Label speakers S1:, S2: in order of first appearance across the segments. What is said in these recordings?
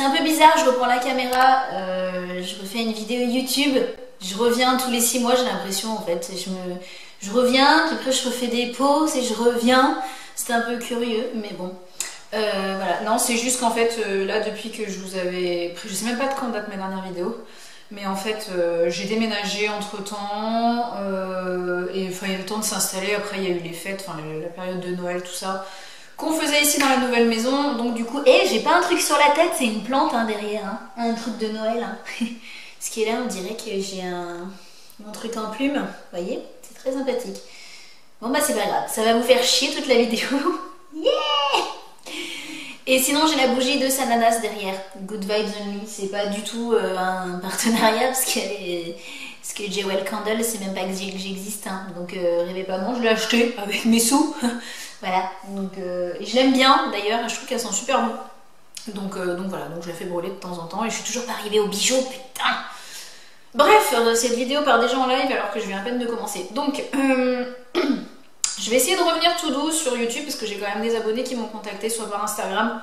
S1: un peu bizarre, je reprends la caméra, je refais une vidéo YouTube, je reviens tous les 6 mois, j'ai l'impression en fait. Je reviens, puis après je refais des pauses et je reviens. C'était un peu curieux, mais bon. Voilà, non, c'est juste qu'en fait, là, depuis que je vous avais pris, je sais même pas de quand date ma dernière vidéo, mais en fait, j'ai déménagé entre-temps, et enfin, il y a eu le temps de s'installer, après il y a eu les fêtes, enfin, la période de Noël, tout ça, qu'on faisait ici dans la nouvelle maison, donc du coup, et j'ai pas un truc sur la tête, c'est une plante hein, derrière, hein, un truc de Noël. Hein. Ce qui est là, on dirait que j'ai mon truc en plume, vous voyez, c'est très sympathique. Bon bah c'est pas grave, ça va vous faire chier toute la vidéo. Yeah! Et sinon j'ai la bougie de Sananas derrière, Good Vibes Only, c'est pas du tout un partenariat parce que Jewel Candle c'est même pas que j'existe, hein. Donc rêvez pas, non je l'ai acheté avec mes sous, voilà, donc et je l'aime bien d'ailleurs, je trouve qu'elle sent super bon, donc voilà, donc je la fais brûler de temps en temps et je suis toujours pas arrivée au bijou, putain. Bref, cette vidéo part déjà en live alors que je viens à peine de commencer, donc je vais essayer de revenir tout doux sur YouTube parce que j'ai quand même des abonnés qui m'ont contacté soit par Instagram,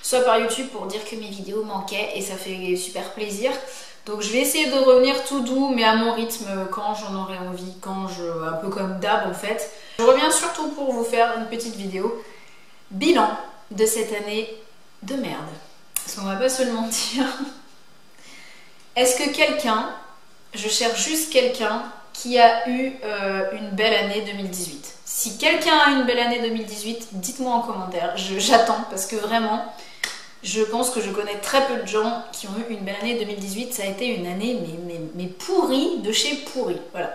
S1: soit par YouTube pour dire que mes vidéos manquaient et ça fait super plaisir. Donc je vais essayer de revenir tout doux mais à mon rythme quand j'en aurai envie, un peu comme d'hab en fait. Je reviens surtout pour vous faire une petite vidéo bilan de cette année de merde. Parce qu'on va pas se le mentir. Est-ce que je cherche juste quelqu'un qui a eu une belle année 2018. Si quelqu'un a une belle année 2018, dites-moi en commentaire, j'attends parce que vraiment, je pense que je connais très peu de gens qui ont eu une belle année 2018. Ça a été une année mais pourrie de chez pourri, voilà.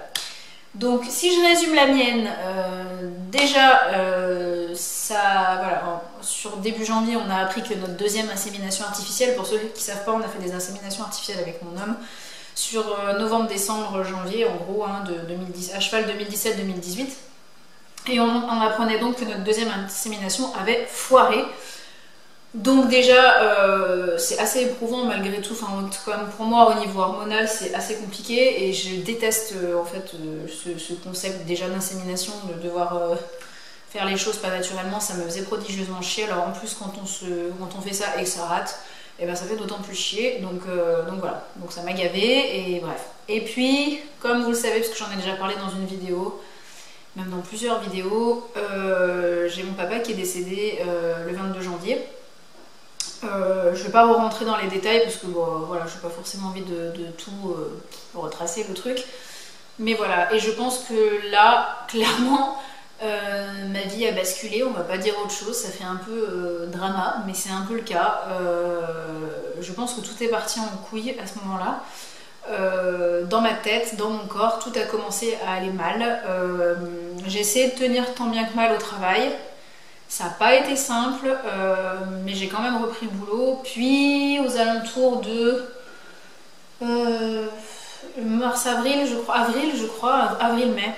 S1: Donc si je résume la mienne, déjà, voilà, sur début janvier, on a appris que notre deuxième insémination artificielle, pour ceux qui ne savent pas, on a fait des inséminations artificielles avec mon homme, sur novembre, décembre, janvier, en gros, hein, à cheval 2017-2018. Et on apprenait donc que notre deuxième insémination avait foiré. Donc déjà, c'est assez éprouvant malgré tout. Enfin, comme pour moi, au niveau hormonal, c'est assez compliqué. Et je déteste en fait ce concept déjà d'insémination, de devoir faire les choses pas naturellement. Ça me faisait prodigieusement chier. Alors en plus, quand on fait ça et que ça rate, et ben ça fait d'autant plus chier, donc voilà, donc ça m'a gavé, et bref. Et puis, comme vous le savez, parce que j'en ai déjà parlé dans une vidéo, même dans plusieurs vidéos, j'ai mon papa qui est décédé le 22 janvier. Je vais pas rentrer dans les détails, parce que bon, voilà, je n'ai pas forcément envie de tout retracer le truc. Mais voilà, et je pense que là, clairement, ma vie a basculé, on va pas dire autre chose, ça fait un peu drama, mais c'est un peu le cas. Je pense que tout est parti en couille à ce moment-là. Dans ma tête, dans mon corps, tout a commencé à aller mal. J'ai essayé de tenir tant bien que mal au travail. Ça n'a pas été simple, mais j'ai quand même repris le boulot. Puis aux alentours de mars-avril, je crois, avril-mai,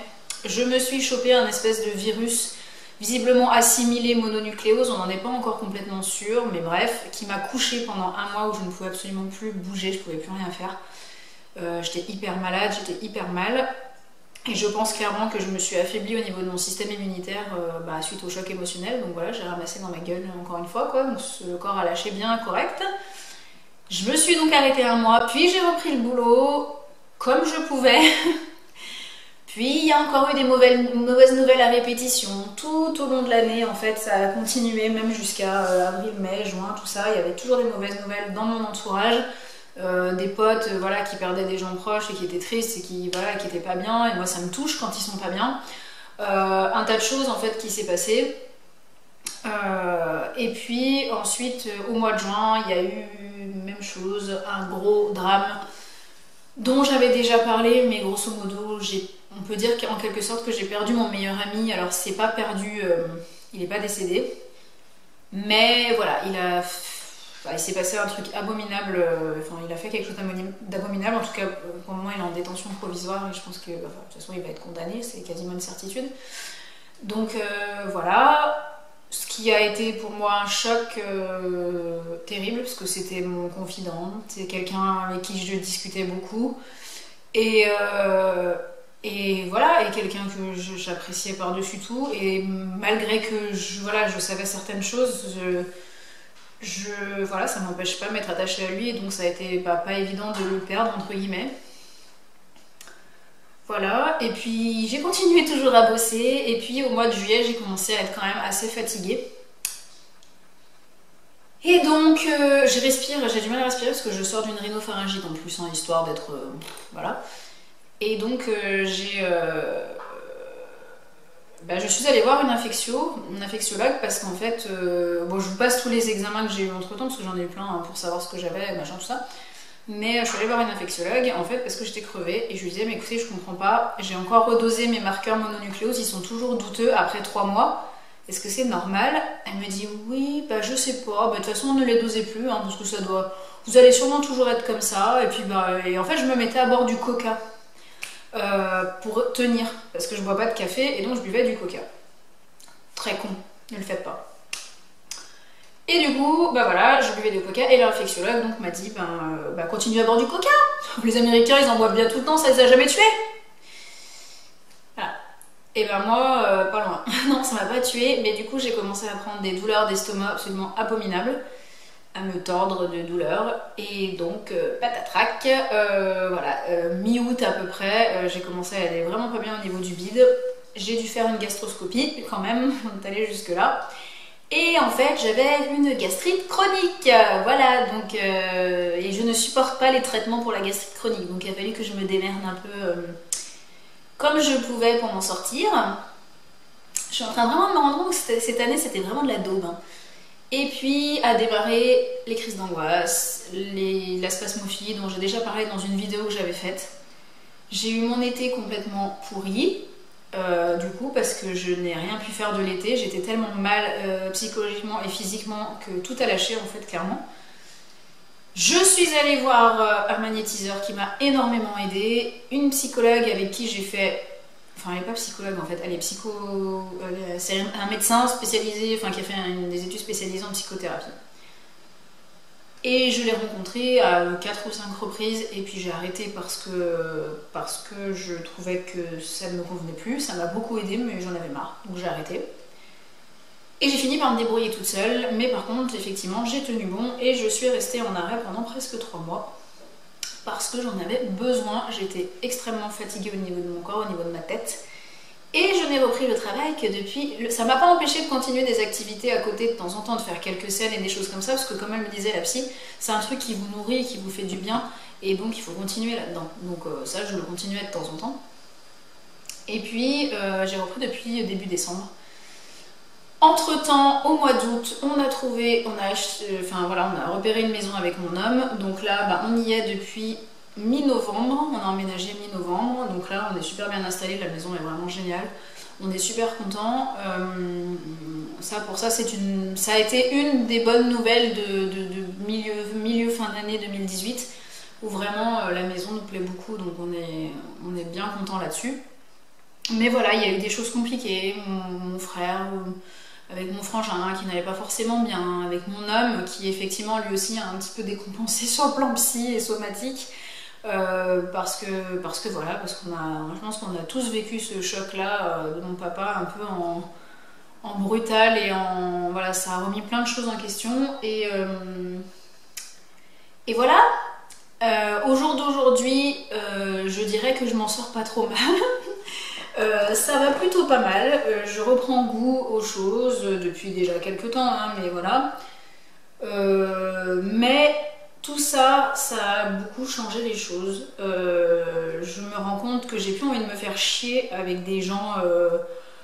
S1: je me suis chopé un espèce de virus visiblement assimilé mononucléose, on n'en est pas encore complètement sûr, mais bref, qui m'a couché pendant un mois où je ne pouvais absolument plus bouger, je ne pouvais plus rien faire. J'étais hyper malade, j'étais hyper mal, et je pense clairement que je me suis affaiblie au niveau de mon système immunitaire suite au choc émotionnel. Donc voilà, j'ai ramassé dans ma gueule encore une fois, quoi. Donc le corps a lâché bien correct. Je me suis donc arrêtée un mois, puis j'ai repris le boulot comme je pouvais. Puis il y a encore eu des mauvaises nouvelles à répétition tout au long de l'année. En fait, ça a continué même jusqu'à avril, mai, juin, tout ça. Il y avait toujours des mauvaises nouvelles dans mon entourage. Des potes voilà, qui perdaient des gens proches et qui étaient tristes et qui étaient pas bien. Et moi, ça me touche quand ils sont pas bien. Un tas de choses en fait qui s'est passé. Et puis ensuite, au mois de juin, il y a eu même chose, un gros drame dont j'avais déjà parlé, mais grosso modo, on peut dire en quelque sorte que j'ai perdu mon meilleur ami. Alors c'est pas perdu, il n'est pas décédé, mais voilà, il s'est passé un truc abominable, il a fait quelque chose d'abominable. En tout cas, pour le moment, il est en détention provisoire et je pense que, de toute façon, il va être condamné, c'est quasiment une certitude. Donc voilà. Ce qui a été pour moi un choc terrible, parce que c'était mon confident, c'est quelqu'un avec qui je discutais beaucoup, et voilà, et quelqu'un que j'appréciais par-dessus tout, et malgré que je savais certaines choses,
S2: voilà, ça m'empêche pas de m'être attachée à lui et donc ça a été pas évident de le perdre entre guillemets. Voilà, et puis j'ai continué toujours à bosser et puis au mois de juillet j'ai commencé à être quand même assez fatiguée. Et donc j'ai du mal à respirer parce que je sors d'une rhinopharyngite en plus, hein, histoire d'être... voilà. Et donc je suis allée voir une infectiologue parce qu'en fait, bon, je vous passe tous les examens que j'ai eu entre temps parce que j'en ai eu plein hein, pour savoir ce que j'avais, machin, tout ça. Mais je suis allée voir une infectiologue en fait parce que j'étais crevée et je lui disais mais écoutez je comprends pas, j'ai encore redosé mes marqueurs mononucléose, ils sont toujours douteux après 3 mois, est-ce que c'est normal? Elle me dit oui, bah je sais pas, bah de toute façon ne les dosez plus hein, parce que ça doit, vous allez sûrement toujours être comme ça et puis et en fait je me mettais à boire du coca. Pour tenir, parce que je bois pas de café et donc je buvais du coca. Très con, ne le faites pas. Et du coup, bah voilà, je buvais du coca et l'infectiologue donc m'a dit continue à boire du coca. Les Américains ils en boivent bien tout le temps, ça les a jamais tués. Voilà. Et ben moi, pas loin. Non, ça m'a pas tué, mais du coup j'ai commencé à prendre des douleurs d'estomac absolument abominables, à me tordre de douleur et donc patatrac, voilà, mi-août à peu près, j'ai commencé à aller vraiment pas bien au niveau du bide, j'ai dû faire une gastroscopie quand même, on est allé jusque là et en fait j'avais une gastrite chronique, voilà, donc et je ne supporte pas les traitements pour la gastrite chronique, donc il a fallu que je me démerde un peu comme je pouvais pour m'en sortir. Je suis en train vraiment de me rendre compte que cette année c'était vraiment de la daube hein. Et puis a démarré les crises d'angoisse, la spasmophilie dont j'ai déjà parlé dans une vidéo que j'avais faite. J'ai eu mon été complètement pourri, du coup, parce que je n'ai rien pu faire de l'été. J'étais tellement mal psychologiquement et physiquement que tout a lâché en fait, clairement. Je suis allée voir un magnétiseur qui m'a énormément aidée, une psychologue avec qui j'ai fait... Enfin, elle n'est pas psychologue en fait, elle est c'est un médecin spécialisé, enfin qui a fait des études spécialisées en psychothérapie. Et je l'ai rencontré à 4 ou 5 reprises et puis j'ai arrêté parce que je trouvais que ça ne me convenait plus. Ça m'a beaucoup aidé mais j'en avais marre, donc j'ai arrêté. Et j'ai fini par me débrouiller toute seule, mais par contre effectivement j'ai tenu bon et je suis restée en arrêt pendant presque 3 mois. Parce que j'en avais besoin, j'étais extrêmement fatiguée au niveau de mon corps, au niveau de ma tête. Et je n'ai repris le travail que depuis... Ça m'a pas empêché de continuer des activités à côté de temps en temps, de faire quelques scènes et des choses comme ça, parce que comme elle me disait la psy, c'est un truc qui vous nourrit et qui vous fait du bien, et donc il faut continuer là-dedans. Donc ça, je le continuais de temps en temps. Et puis j'ai repris depuis début décembre. Entre-temps, au mois d'août, on a repéré une maison avec mon homme. Donc là, on y est depuis mi-novembre. On a emménagé mi-novembre. Donc là, on est super bien installé. La maison est vraiment géniale. On est super contents. Ça a été une des bonnes nouvelles de milieu fin d'année 2018. Où vraiment, la maison nous plaît beaucoup. Donc on est bien contents là-dessus. Mais voilà, il y a eu des choses compliquées. Mon frère... avec mon frangin qui n'allait pas forcément bien, avec mon homme qui effectivement lui aussi a un petit peu décompensé sur le plan psy et somatique, parce que je pense qu'on a tous vécu ce choc là de mon papa un peu en brutal et voilà, ça a remis plein de choses en question et voilà. Au jour d'aujourd'hui, je dirais que je m'en sors pas trop mal. Ça va plutôt pas mal, je reprends goût aux choses depuis déjà quelques temps, hein, mais voilà. Mais tout ça, ça a beaucoup changé les choses. Je me rends compte que j'ai plus envie de me faire chier avec des gens,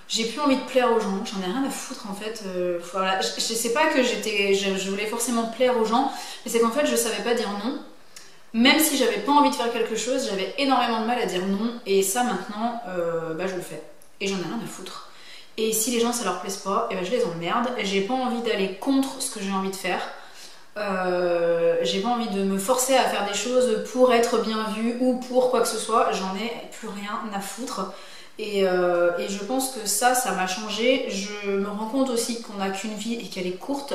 S2: j'ai plus envie de plaire aux gens, j'en ai rien à foutre en fait. Voilà. Je sais pas que je voulais forcément plaire aux gens, mais c'est qu'en fait je savais pas dire non. Même si j'avais pas envie de faire quelque chose, j'avais énormément de mal à dire non. Et ça maintenant, je le fais. Et j'en ai rien à foutre. Et si les gens ça leur plaise pas, je les emmerde. J'ai pas envie d'aller contre ce que j'ai envie de faire. J'ai pas envie de me forcer à faire des choses pour être bien vue ou pour quoi que ce soit. J'en ai plus rien à foutre. Et je pense que ça m'a changé. Je me rends compte aussi qu'on n'a qu'une vie et qu'elle est courte.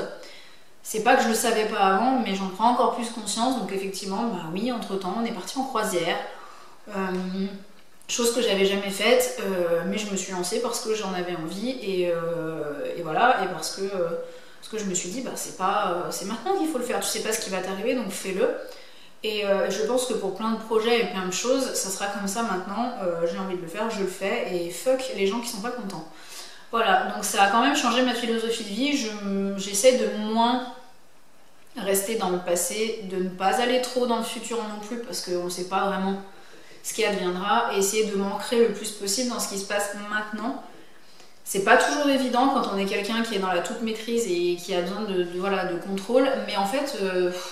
S2: C'est pas que je le savais pas avant, mais j'en prends encore plus conscience. Donc effectivement, oui, entre-temps, on est parti en croisière. Chose que j'avais jamais faite, mais je me suis lancée parce que j'en avais envie. Et voilà, et parce que Parce que je me suis dit, bah, c'est maintenant qu'il faut le faire, tu sais pas ce qui va t'arriver, donc fais-le. Et je pense que pour plein de projets et plein de choses, ça sera comme ça maintenant, j'ai envie de le faire, je le fais, et fuck les gens qui sont pas contents. Voilà, donc ça a quand même changé ma philosophie de vie, j'essaie de moins rester dans le passé, de ne pas aller trop dans le futur non plus, parce qu'on ne sait pas vraiment ce qui adviendra, et essayer de m'ancrer le plus possible dans ce qui se passe maintenant. C'est pas toujours évident quand on est quelqu'un qui est dans la toute maîtrise et qui a besoin voilà, de contrôle, mais en fait,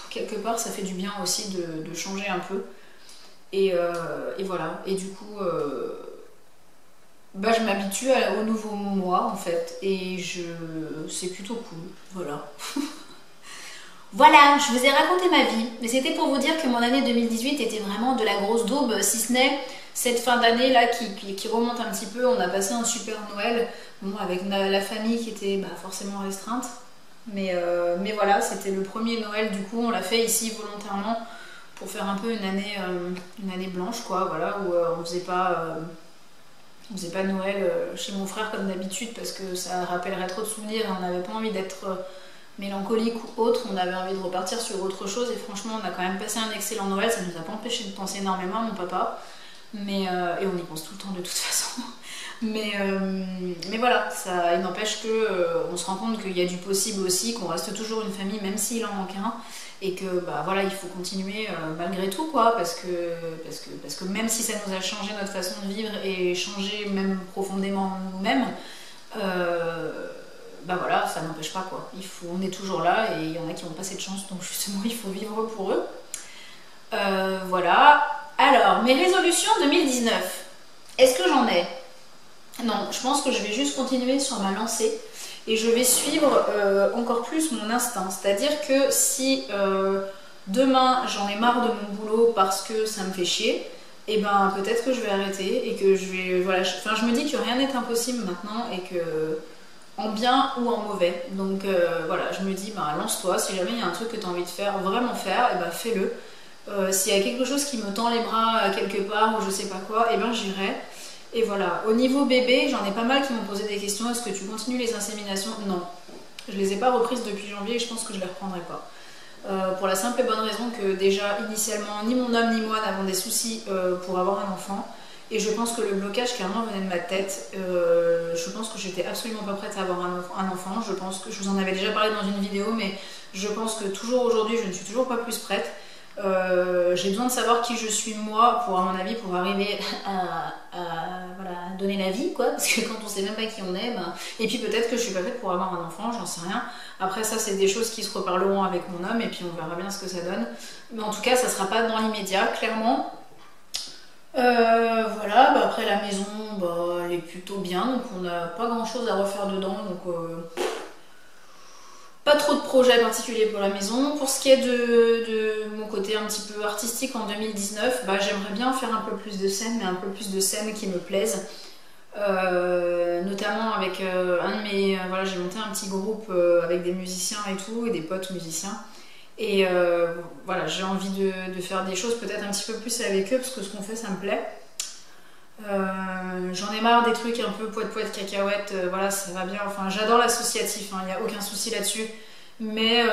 S2: quelque part, ça fait du bien aussi de changer un peu. Et voilà, et du coup, bah, je m'habitue au nouveau moi, en fait, et c'est plutôt cool, voilà. Voilà, je vous ai raconté ma vie, mais c'était pour vous dire que mon année 2018 était vraiment de la grosse daube, si ce n'est cette fin d'année là qui remonte un petit peu. On a passé un super Noël, bon, avec la famille qui était bah, forcément restreinte, mais voilà, c'était le premier Noël, du coup on l'a fait ici volontairement pour faire un peu une année blanche, quoi, voilà, où on faisait pas Noël chez mon frère comme d'habitude parce que ça rappellerait trop de souvenirs et on n'avait pas envie d'être mélancolique ou autre, on avait envie de repartir sur autre chose et franchement on a quand même passé un excellent Noël, ça nous a pas empêché de penser énormément à mon papa, et on y pense tout le temps de toute façon. Mais voilà, ça, il n'empêche que on se rend compte qu'il y a du possible aussi, qu'on reste toujours une famille même s'il en manque un, et que bah voilà, il faut continuer malgré tout, quoi, parce que même si ça nous a changé notre façon de vivre et changé même profondément nous-mêmes, bah voilà, ça n'empêche pas, quoi. On est toujours là et il y en a qui n'ont pas cette chance, donc justement il faut vivre pour eux. Voilà. Alors, mes résolutions 2019, est-ce que j'en ai? Non, je pense que je vais juste continuer sur ma lancée et je vais suivre encore plus mon instinct. C'est-à-dire que si demain j'en ai marre de mon boulot parce que ça me fait chier, et ben peut-être que je vais arrêter et que je vais... Voilà, je me dis que rien n'est impossible maintenant et que... en bien ou en mauvais. Donc voilà, je me dis, bah, lance-toi, si jamais il y a un truc que tu as envie de faire, vraiment faire, et ben fais-le. S'il y a quelque chose qui me tend les bras quelque part ou je sais pas quoi, et ben j'irai. Et voilà, au niveau bébé, j'en ai pas mal qui m'ont posé des questions. Est-ce que tu continues les inséminations? Non, je les ai pas reprises depuis janvier et je pense que je les reprendrai pas. Pour la simple et bonne raison que déjà initialement ni mon homme ni moi n'avons des soucis pour avoir un enfant. Et je pense que le blocage clairement venait de ma tête. Je pense que j'étais absolument pas prête à avoir un enfant. Je pense que je vous en avais déjà parlé dans une vidéo, mais je pense que toujours aujourd'hui, je ne suis toujours pas plus prête. J'ai besoin de savoir qui je suis moi, pour à mon avis, pour arriver voilà, donner la vie, quoi. Parce que quand on sait même pas qui on est, ben... et puis peut-être que je suis pas faite pour avoir un enfant, j'en sais rien. Après ça, c'est des choses qui se reparleront avec mon homme, et puis on verra bien ce que ça donne. Mais en tout cas, ça sera pas dans l'immédiat, clairement. Voilà, bah après la maison, bah, elle est plutôt bien, donc on n'a pas grand chose à refaire dedans, donc pas trop de projets particuliers pour la maison. Pour ce qui est de mon côté un petit peu artistique en 2019, bah, j'aimerais bien faire un peu plus de scènes, mais un peu plus de scènes qui me plaisent. Notamment avec un de mes... voilà, j'ai monté un petit groupe avec des musiciens et tout, et des potes musiciens. Et voilà, j'ai envie de faire des choses peut-être un petit peu plus avec eux, parce que ce qu'on fait, ça me plaît. J'en ai marre des trucs un peu poète cacahuète, voilà, ça va bien. Enfin, j'adore l'associatif, il n'y a aucun souci là-dessus. Mais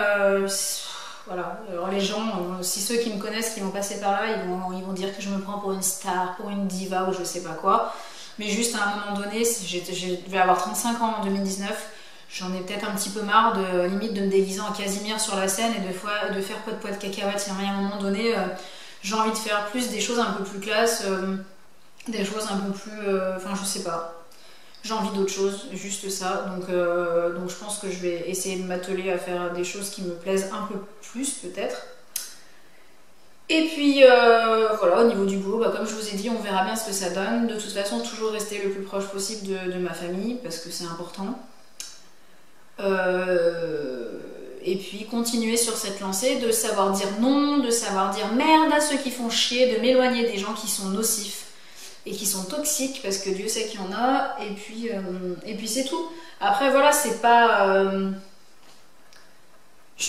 S2: voilà, alors les gens, si ceux qui me connaissent, qui vont passer par là, ils vont dire que je me prends pour une star, pour une diva ou je sais pas quoi. Mais juste à un moment donné, je vais avoir 35 ans en 2019. J'en ai peut-être un petit peu marre limite de me déguiser en Casimir sur la scène et de faire poète cacahuète. Il y a un moment donné, j'ai envie de faire plus des choses un peu plus classe, des choses un peu plus... enfin, je sais pas. J'ai envie d'autre chose, juste ça. Donc je pense que je vais essayer de m'atteler à faire des choses qui me plaisent un peu plus, peut-être. Et puis voilà, au niveau du boulot, bah, comme je vous ai dit, on verra bien ce que ça donne. De toute façon, toujours rester le plus proche possible de ma famille, parce que c'est important. Et puis continuer sur cette lancée, de savoir dire non, de savoir dire merde à ceux qui font chier, de m'éloigner des gens qui sont nocifs et qui sont toxiques, parce que Dieu sait qu'il y en a, et puis c'est tout. Après voilà, c'est pas...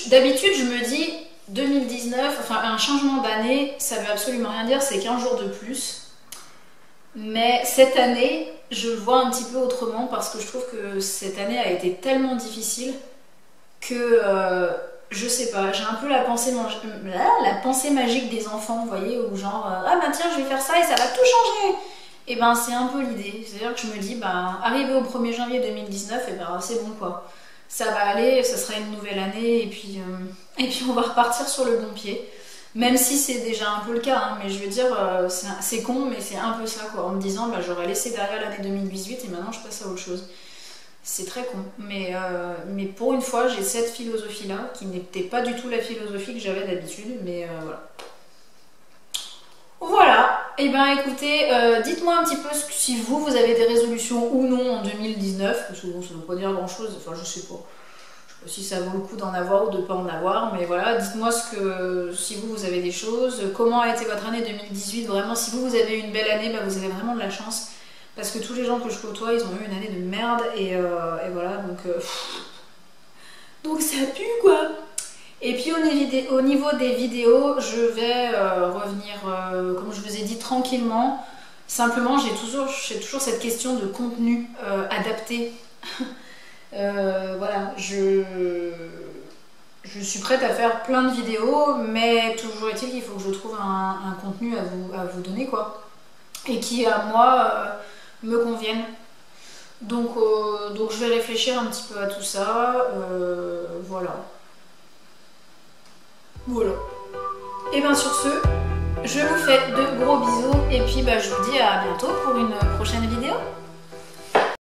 S2: D'habitude je me dis 2019, enfin un changement d'année, ça veut absolument rien dire, c'est 15 jours de plus. Mais cette année, je le vois un petit peu autrement, parce que je trouve que cette année a été tellement difficile que je sais pas, j'ai un peu la pensée, la pensée magique des enfants, vous voyez, où genre ah bah tiens je vais faire ça et ça va tout changer. Et ben c'est un peu l'idée, c'est-à-dire que je me dis bah arrivé au 1er janvier 2019, et ben c'est bon quoi. Ça va aller, ça sera une nouvelle année et puis on va repartir sur le bon pied. Même si c'est déjà un peu le cas, hein, mais je veux dire, c'est con, mais c'est un peu ça quoi, en me disant bah j'aurais laissé derrière l'année 2018 et maintenant je passe à autre chose. C'est très con, mais pour une fois j'ai cette philosophie-là, qui n'était pas du tout la philosophie que j'avais d'habitude, mais voilà. Voilà, et ben écoutez, dites-moi un petit peu si vous avez des résolutions ou non en 2019, parce que bon, ça ne veut pas dire grand-chose, enfin je sais pas. Je sais pas si ça vaut le coup d'en avoir ou de pas en avoir, mais voilà, dites-moi si vous avez des choses, comment a été votre année 2018, vraiment si vous avez eu une belle année, bah, vous avez vraiment de la chance. Parce que tous les gens que je côtoie, ils ont eu une année de merde et voilà, donc ça pue quoi. Et puis au niveau des vidéos, je vais revenir, comme je vous ai dit, tranquillement. Simplement, j'ai toujours cette question de contenu adapté. Voilà, je suis prête à faire plein de vidéos, mais toujours est-il qu'il faut que je trouve un contenu à vous donner quoi. Et qui à moi me conviennent. Donc je vais réfléchir un petit peu à tout ça. Voilà. Voilà. Et bien sur ce, je vous fais de gros bisous et puis bah, je vous dis à bientôt pour une prochaine vidéo.